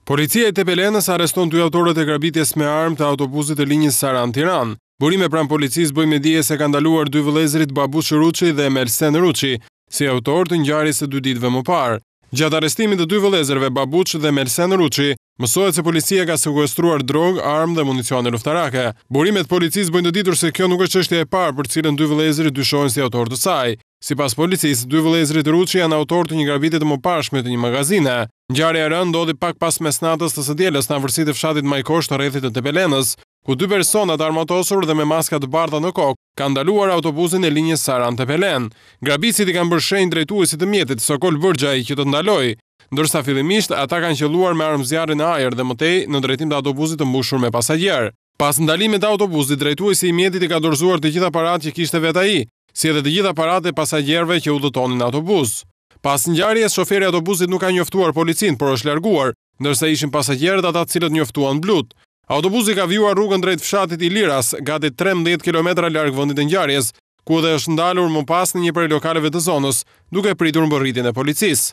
Policia e Tepelenës arreston 2 autorët e grabitjes me armë të autobusit të linjës Saran-Tiranë. Burime pranë policisë bojnë me dije se kanë ndaluar 2 vëllezërit Babuç Ruçi dhe Mersen Ruçi si autor të ngjarjes së 2 ditëve më parë. Gjatë arrestimit të 2 vëllezërve Babuç dhe Mersen Ruçi, mësohet se policia ka sekuestruar drogë, armë dhe municione luftarake. Burimet policisë bojnë të ditur se kjo nuk është çështja e parë për cilën 2 vëllezërit dyshohen si autor të saj. Sipas policisë, 2 vëllezërit Ruçi janë autor të një grabitje të mëparshme të një magazine. Ngjarja e rënë ndodhi pak pas mesnatës të së dielës në afërsitë të fshatit Majkosh të rrethit të Tepelenës, ku 2 persona të armatosur dhe me maska të bardha në kokë kanë ndaluar autobusin e linjës Saran-Tepelen. Grabitësit i kanë bërë shenjë drejtuesit të mjetit Sokol Bërgjaj që të ndalojë, ndërsa fillimisht ata kanë qelluar me armë zjarri në ajër dhe mëtej në drejtim të autobusit të mbushur me pasagjer. Pas ndalimit të autobusit, drejtuesi i mjetit i ka dorëzuar të gjitha paratë që kishte vet ai, si edhe të gjitha paratë e pasagjerëve që udhëtonin në autobus. Pas ngjarjes, shoferi i autobusit nuk ka njoftuar policinë, por është larguar, ndërsa ishin pasagjerët ata të cilët njoftuan blut. Autobusi ka vjuar rrugën drejt fshatit Iliras, gati 13 kilometra larg vendit të ngjarjes, ku dhe është ndalur më pas në një prej lokaleve të zonës, duke pritur mbërritjen e policisë.